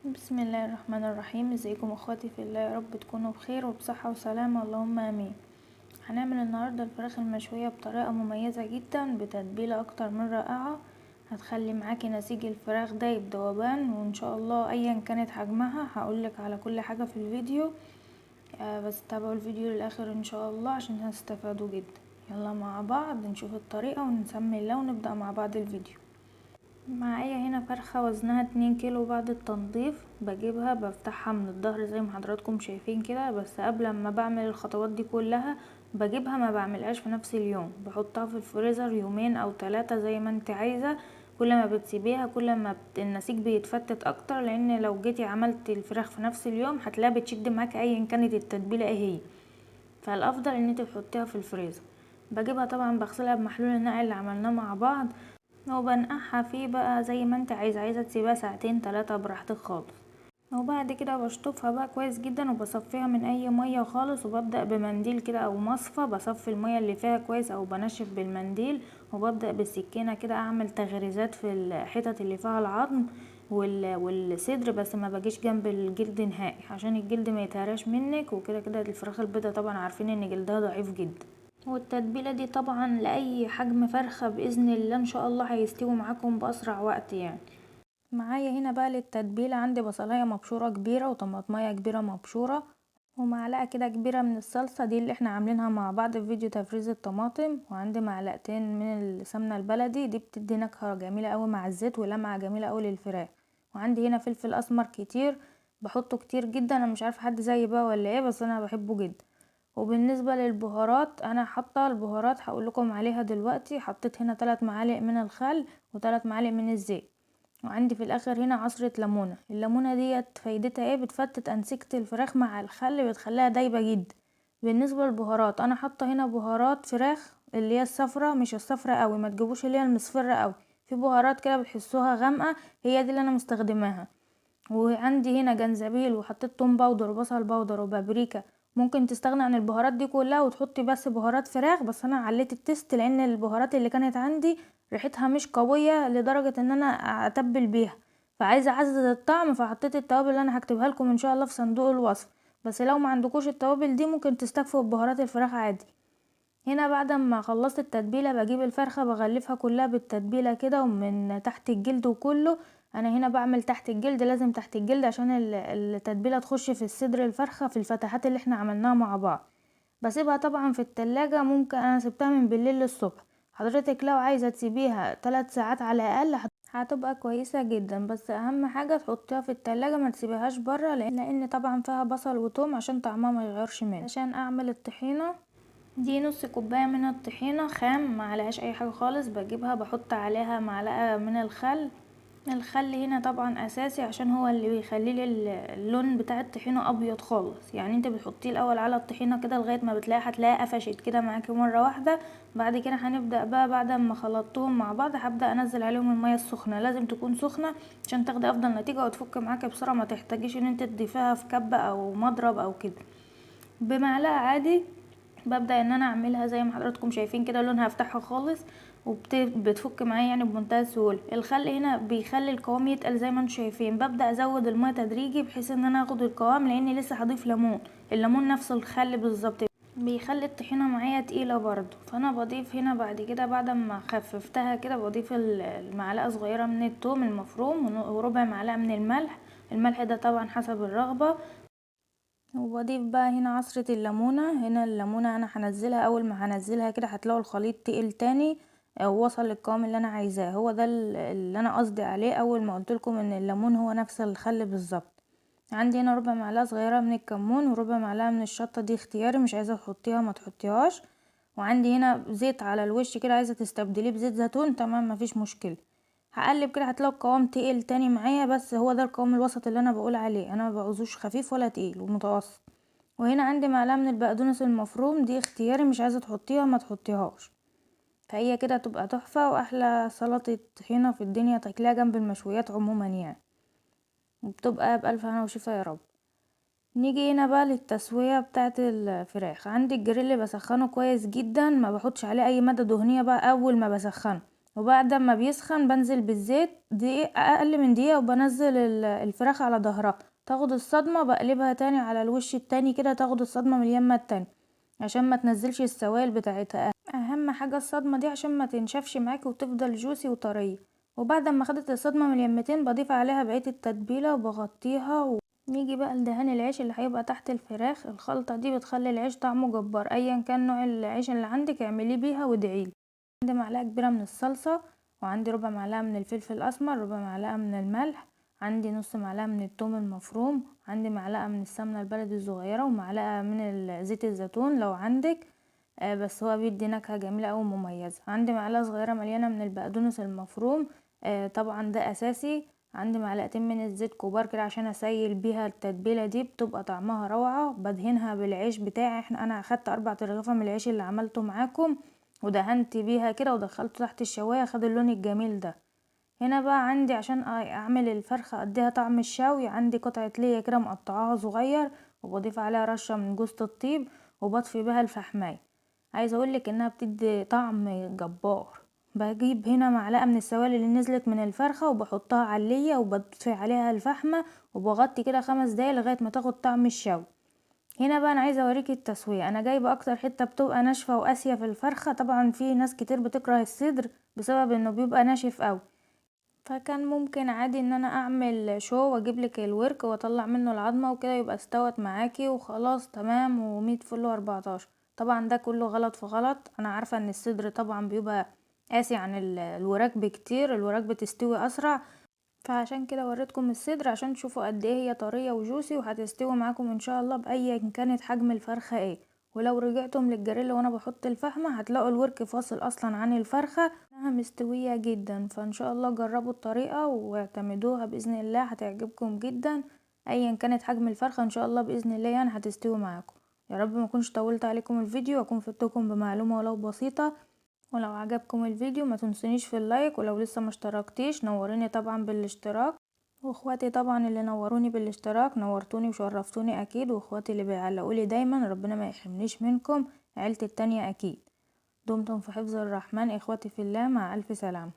بسم الله الرحمن الرحيم. ازيكم اخواتي في الله، يا رب تكونوا بخير وبصحة وسلامة، اللهم امين. هنعمل النهاردة الفراخ المشوية بطريقة مميزة جدا بتتبيلة اكتر من رائعة، هتخلي معاكي نسيج الفراخ دايب ذوبان، وان شاء الله ايا كانت حجمها هقولك على كل حاجة في الفيديو. بس تابعوا الفيديو للاخر ان شاء الله عشان هتستفادوا جدا. يلا مع بعض نشوف الطريقة ونسمي الله ونبدأ مع بعض الفيديو. معايا هنا فرخة وزنها 2 كيلو. بعد التنظيف بجيبها بفتحها من الظهر زي ما حضراتكم شايفين كده، بس قبل ما بعمل الخطوات دي كلها بجيبها، ما بعملهاش في نفس اليوم، بحطها في الفريزر يومين او 3 زي ما انت عايزة. كل ما بتسيبيها كل ما النسيج بيتفتت اكتر، لان لو جيتي عملت الفراخ في نفس اليوم هتلاقيها بتشد معاك ايا كانت التتبيلة ايه هي، فالافضل ان انت تحطيها في الفريزر. بجيبها طبعا بغسلها بمحلول النقع اللي عملناه مع بعض، وبنقعها فيه بقى زي ما انت عايزة تسيبها ساعتين 3 براحتك خالص. وبعد كده بشطفها بقى كويس جدا وبصفيها من اي مية خالص، وببدأ بمنديل كده او مصفى بصفي المية اللي فيها كويس او بنشف بالمنديل، وببدأ بالسكينة كده اعمل تغريزات في الحتت اللي فيها العظم والصدر، بس ما باجيش جنب الجلد نهائي عشان الجلد ما يتهراش منك. وكده كده الفراخ البيضة طبعا عارفين ان جلدها ضعيف جدا، والتتبيله دي طبعا لاي حجم فرخه باذن الله ان شاء الله هيستوي معاكم باسرع وقت يعني. معايا هنا بقى للتتبيله عندي بصلايه مبشوره كبيره وطماطمايه كبيره مبشوره، ومعلقه كده كبيره من الصلصه دي اللي احنا عاملينها مع بعض في فيديو تفريز الطماطم، وعندي معلقتين من السمنه البلدي دي بتدي نكهه جميله قوي مع الزيت ولمعه جميله قوي للفراخ. وعندي هنا فلفل اسمر كتير، بحطه كتير جدا، انا مش عارفه حد زيي بقى ولا ايه، بس انا بحبه جدا. وبالنسبة للبهارات انا حاطه البهارات هقول لكم عليها دلوقتي. حطيت هنا 3 معالق من الخل و3 معالق من الزيت، وعندي في الاخر هنا عصرة ليمونة. الليمونة ديت فايدتها ايه؟ بتفتت انسجة الفراخ مع الخل، بتخليها دايبة جدا. بالنسبة للبهارات انا حاطه هنا بهارات فراخ اللي هي الصفرة، مش الصفرة قوي، ما تجيبوش اللي هي المصفرة قوي، في بهارات كده بتحسوها غامقة، هي دي اللي انا مستخدماها. وعندي هنا جنزبيل، وحطيت توم باودر وبصل باودر وبابريكا. ممكن تستغنى عن البهارات دي كلها وتحطي بس بهارات فراخ، بس انا عليت التست لان البهارات اللي كانت عندي ريحتها مش قوية لدرجة ان انا اتبل بيها، فعايزة اعزز الطعم، فحطيت التوابل اللي انا هكتبها لكم ان شاء الله في صندوق الوصف. بس لو ما عندكوش التوابل دي ممكن تستكفوا ببهارات الفراخ عادي. هنا بعد ما خلصت التتبيله بجيب الفرخه بغلفها كلها بالتتبيله كده ومن تحت الجلد وكله. انا هنا بعمل تحت الجلد، لازم تحت الجلد عشان التتبيله تخش في الصدر الفرخه في الفتحات اللي احنا عملناها مع بعض. بسيبها طبعا في التلاجة، ممكن انا سبتها من بالليل للصبح، حضرتك لو عايزه تسيبيها 3 ساعات على الاقل هتبقى كويسه جدا. بس اهم حاجه تحطيها في التلاجة، ما تسيبيهاش بره، لان طبعا فيها بصل وتوم عشان طعمها ما يغيرش منه. عشان اعمل الطحينه دي نص كوباية من الطحينة خام، ما عليهاش اي حاجة خالص، بجيبها بحط عليها معلقة من الخل. الخل هنا طبعا اساسي عشان هو اللي بيخلي لي اللون بتاع الطحينة ابيض خالص، يعني انت بتحطيه الاول على الطحينة كده لغاية ما هتلاقيها قفشت كده معاكي مرة واحدة. بعد كده هنبدأ بقى بعد ما خلطتهم مع بعض هبدأ انزل عليهم المية السخنة، لازم تكون سخنة عشان تاخدي افضل نتيجة وتفك معاكي بسرعة، ما تحتاجيش ان انت تضيفيها في كبة او مضرب او كده. بمعلقة عادي ببدأ ان انا اعملها زي ما حضراتكم شايفين كده، لونها افتحها خالص وبتفك معايا يعني بمنتهى السهوله. الخل هنا بيخلي القوام يتقل زي ما انتم شايفين، ببدأ ازود الميه تدريجي بحيث ان انا اخد القوام، لاني لسه هضيف ليمون. الليمون نفس الخل بالظبط بيخلي الطحينه معايا تقيله برضو. فانا بضيف هنا بعد كده بعد ما خففتها كده بضيف المعلقه صغيره من الثوم المفروم وربع معلقه من الملح. الملح ده طبعا حسب الرغبه. وبضيف بقى هنا عصرة الليمونة. هنا الليمونة انا هنزلها، اول ما هنزلها كده هتلاقوا الخليط تقل تاني ووصل للقوام اللي انا عايزاه، هو ده اللي انا قصدي عليه اول ما قلتلكم ان الليمون هو نفس الخل بالظبط. عندي هنا ربع معلقة صغيرة من الكمون وربع معلقة من الشطة، دي اختياري، مش عايزة تحطيها ما تحطيهاش. وعندي هنا زيت على الوش كده، عايزة تستبدليه بزيت زيتون تمام مفيش مشكلة. هقلب كده هتلاقوا القوام تقل تاني معايا، بس هو ده القوام الوسط اللي انا بقول عليه، انا ما بعوزوش خفيف ولا تقيل ومتوسط. وهنا عندي معلقه من البقدونس المفروم، دي اختياري، مش عايزه تحطيها ما تحطيهاش. فهي كده تبقى تحفه واحلى سلطه طحينه في الدنيا، تاكلها جنب المشويات عموما يعني، وبتبقى بالف هنا وشفا يا رب. نيجي هنا بقى للتسويه بتاعه الفراخ. عندي الجريل بسخنه كويس جدا، ما بحطش عليه اي ماده دهنيه بقى اول ما بسخنه، وبعد ما بيسخن بنزل بالزيت دقيقة، اقل من دقيقة، وبنزل الفراخ على ظهرها تاخد الصدمة، بقلبها تاني على الوش التاني كده تاخد الصدمة من اليمة التانية عشان ما تنزلش السوائل بتاعتها. اهم حاجة الصدمة دي عشان ما تنشفش معاكي وتفضل جوسي وطرية. وبعد ما خدت الصدمة من اليمتين بضيف عليها بقية التتبيلة وبغطيها. ونيجي بقى لدهان العيش اللي هيبقى تحت الفراخ. الخلطة دي بتخلي العيش طعمه جبار، ايا كان نوع العيش اللي عندك اعمليه بيها وادعيلي. عندي معلقة كبيرة من الصلصة، وعندي ربع معلقة من الفلفل الاسمر، ربع معلقة من الملح، عندي نص معلقة من الثوم المفروم، عندي معلقة من السمنة البلدي الصغيرة، ومعلقة من زيت الزيتون لو عندك، بس هو بيدي نكهة جميلة اوي مميزة. عندي معلقة صغيرة مليانة من البقدونس المفروم، طبعا ده اساسي. عندي معلقتين من الزيت كبار كده عشان اسيل بيها التتبيلة دي، بتبقى طعمها روعة. بدهنها بالعيش بتاعي، انا اخدت 4 رغيفة من العيش اللي عملته معاكم ودهنت بيها كده ودخلته تحت الشواية، خد اللون الجميل ده. هنا بقى عندي عشان اعمل الفرخة اديها طعم الشوي، عندي قطعة ليا كده مقطعاها صغير، وبضيف عليها رشة من جوز الطيب، وبطفي بها الفحماية. عايزه اقولك انها بتدي طعم جبار. بجيب هنا معلقة من السوائل اللي نزلت من الفرخة وبحطها على اللية وبطفي عليها الفحمة، وبغطي كده 5 دقايق لغاية ما تاخد طعم الشوي. هنا بقى انا عايزه اوريكي التسويه. انا جايبه اكتر حته بتبقى ناشفه وقاسيه في الفرخه، طبعا في ناس كتير بتكره الصدر بسبب انه بيبقى ناشف قوي، فكان ممكن عادي ان انا اعمل شو واجيب لك الورك واطلع منه العظمه وكده يبقى استوت معاكي وخلاص تمام ومية فل و14. طبعا ده كله غلط في غلط. انا عارفه ان الصدر طبعا بيبقى قاسي عن الوراك بكتير، الوراك بتستوي اسرع، فعشان كده وريتكم الصدر عشان تشوفوا قد ايه هي طريه وجوسي، وهتستوي معاكم ان شاء الله بايا كانت حجم الفرخه ايه. ولو رجعتم للجريل وانا بحط الفحمه هتلاقوا الورك فاصل اصلا عن الفرخه انها مستويه جدا. فان شاء الله جربوا الطريقه واعتمدوها باذن الله هتعجبكم جدا. ايا كانت حجم الفرخه ان شاء الله باذن الله يعني هتستوي معاكم. يا رب ما كنتش طولت عليكم الفيديو واكون فدتكم بمعلومه ولو بسيطه. ولو عجبكم الفيديو ما تنسونيش في اللايك، ولو لسه ما اشتركتيش نوريني طبعا بالاشتراك. واخواتي طبعا اللي نوروني بالاشتراك نورتوني وشرفتوني اكيد، واخواتي اللي بيعلقولي دايما ربنا ما يحرمنيش منكم، عيلتي التانية اكيد. دمتم في حفظ الرحمن، اخواتي في الله، مع الف سلامة.